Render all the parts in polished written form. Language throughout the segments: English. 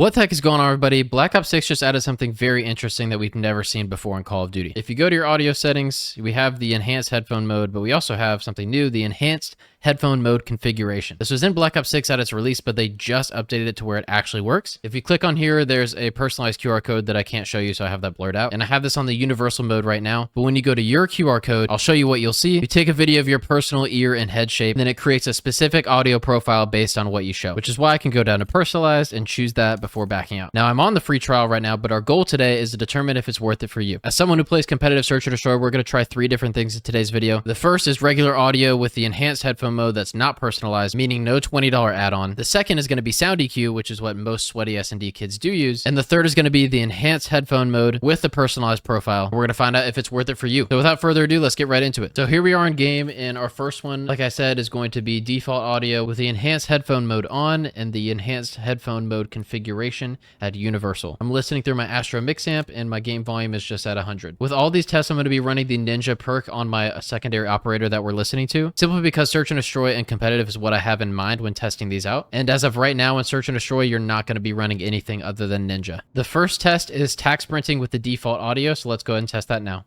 What the heck is going on, everybody? Black Ops 6 just added something very interesting that we've never seen before in Call of Duty. If you go to your audio settings, we have the enhanced headphone mode, but we also have something new, the enhanced headphone mode configuration. This was in Black Ops 6 at its release, but they just updated it to where it actually works. If you click on here, there's a personalized QR code that I can't show you, so I have that blurred out. And I have this on the universal mode right now. But when you go to your QR code, I'll show you what you'll see. You take a video of your personal ear and head shape, and then it creates a specific audio profile based on what you show, which is why I can go down to personalized and choose that before backing out. Now, I'm on the free trial right now, but our goal today is to determine if it's worth it for you. As someone who plays competitive search and destroy, we're going to try 3 different things in today's video. The first is regular audio with the enhanced headphone mode that's not personalized, meaning no $20 add-on. The second is going to be sound EQ, which is what most sweaty S&D kids do use. And the third is going to be the enhanced headphone mode with the personalized profile. We're going to find out if it's worth it for you. So without further ado, let's get right into it. So here we are in game, and our first one, like I said, is going to be default audio with the enhanced headphone mode on and the enhanced headphone mode configuration at universal. I'm listening through my Astro Mix amp, and my game volume is just at 100. With all these tests, I'm going to be running the Ninja perk on my secondary operator that we're listening to, simply because search and destroy and competitive is what I have in mind when testing these out. And as of right now in search and destroy, you're not going to be running anything other than Ninja. The first test is tac sprinting with the default audio, so let's go ahead and test that now.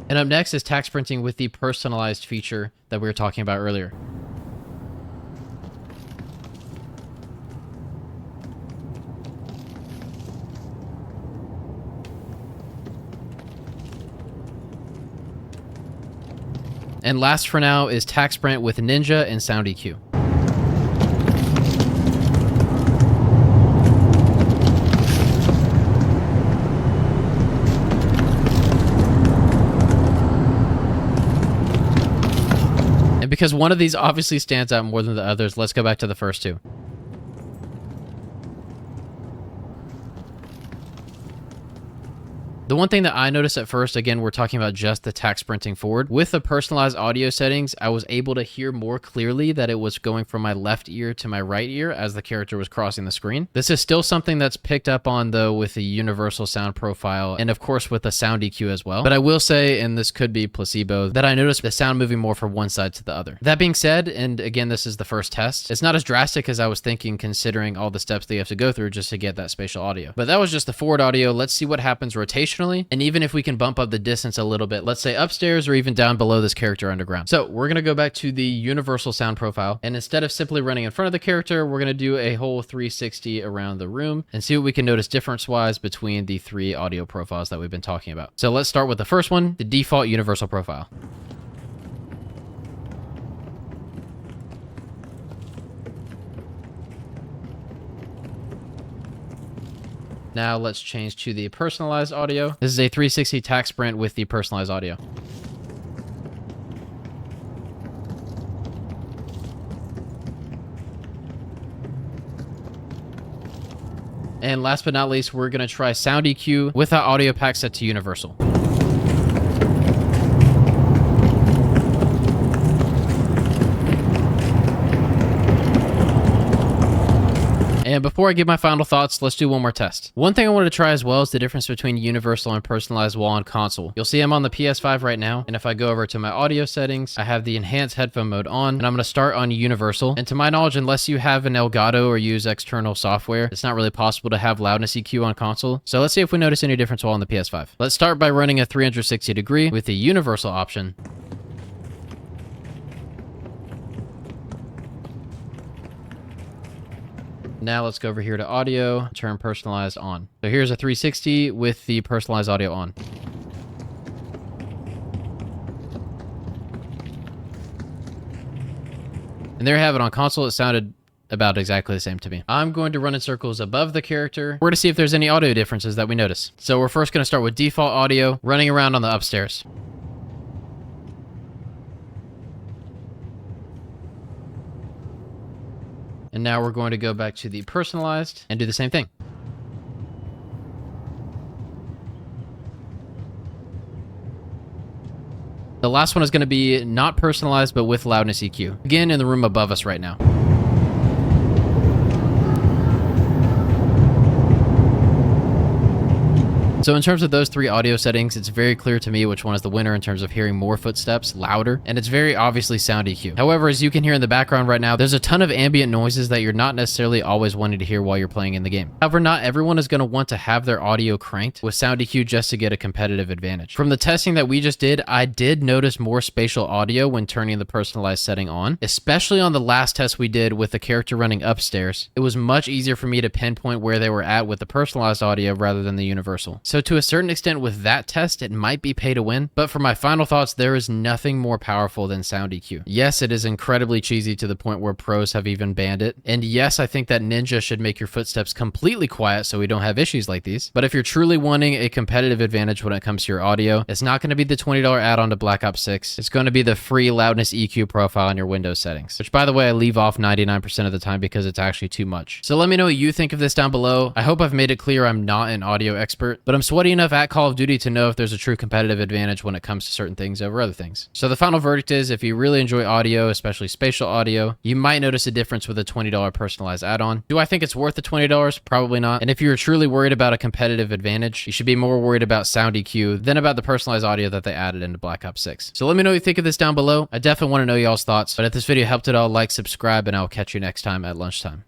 And up next is tac sprinting with the personalized feature that we were talking about earlier. And last for now is tac sprint with Ninja and sound EQ. And because one of these obviously stands out more than the others, let's go back to the first two. The one thing that I noticed at first, again, we're talking about just the tac sprinting forward. With the personalized audio settings, I was able to hear more clearly that it was going from my left ear to my right ear as the character was crossing the screen. This is still something that's picked up on, though, with the universal sound profile and, of course, with the sound EQ as well. But I will say, and this could be placebo, that I noticed the sound moving more from one side to the other. That being said, and again, this is the first test, it's not as drastic as I was thinking considering all the steps that you have to go through just to get that spatial audio. But that was just the forward audio. Let's see what happens rotationally. And even if we can bump up the distance a little bit, let's say upstairs or even down below this character underground. So we're going to go back to the universal sound profile. And instead of simply running in front of the character, we're going to do a whole 360 around the room and see what we can notice difference-wise between the 3 audio profiles that we've been talking about. So let's start with the first one, the default universal profile. Now let's change to the personalized audio. This is a 360 tac sprint with the personalized audio. And last but not least, we're going to try sound EQ with our audio pack set to universal. And before I give my final thoughts, let's do one more test. One thing I wanted to try as well is the difference between universal and personalized while on console. You'll see I'm on the PS5 right now, and if I go over to my audio settings, I have the enhanced headphone mode on, and I'm going to start on universal. And to my knowledge, unless you have an Elgato or use external software, it's not really possible to have loudness EQ on console. So let's see if we notice any difference while on the PS5. Let's start by running a 360 degree with the universal option. Now let's go over here to audio, turn personalized on. So here's a 360 with the personalized audio on. And there you have it on console. It sounded about exactly the same to me. I'm going to run in circles above the character. We're to see if there's any audio differences that we notice. So we're first going to start with default audio, running around on the upstairs. And now we're going to go back to the personalized and do the same thing. The last one is going to be not personalized, but with loudness EQ. Again, in the room above us right now. So in terms of those three audio settings, it's very clear to me which one is the winner in terms of hearing more footsteps, louder, and it's very obviously sound EQ. However, as you can hear in the background right now, there's a ton of ambient noises that you're not necessarily always wanting to hear while you're playing in the game. However, not everyone is going to want to have their audio cranked with sound EQ just to get a competitive advantage. From the testing that we just did, I did notice more spatial audio when turning the personalized setting on, especially on the last test we did with the character running upstairs. It was much easier for me to pinpoint where they were at with the personalized audio rather than the universal. So to a certain extent with that test, it might be pay to win, but for my final thoughts, there is nothing more powerful than sound EQ. Yes, it is incredibly cheesy to the point where pros have even banned it. And yes, I think that Ninja should make your footsteps completely quiet so we don't have issues like these. But if you're truly wanting a competitive advantage when it comes to your audio, it's not going to be the $20 add-on to Black Ops 6. It's going to be the free loudness EQ profile in your Windows settings, which by the way, I leave off 99% of the time because it's actually too much. So let me know what you think of this down below. I hope I've made it clear I'm not an audio expert, but I'm sweaty enough at Call of Duty to know if there's a true competitive advantage when it comes to certain things over other things. So the final verdict is, if you really enjoy audio, especially spatial audio, you might notice a difference with a $20 personalized add-on. Do I think it's worth the $20? Probably not. And if you're truly worried about a competitive advantage, you should be more worried about sound EQ than about the personalized audio that they added into Black Ops 6. So let me know what you think of this down below. I definitely want to know y'all's thoughts, but if this video helped at all, like, subscribe, and I'll catch you next time at lunchtime.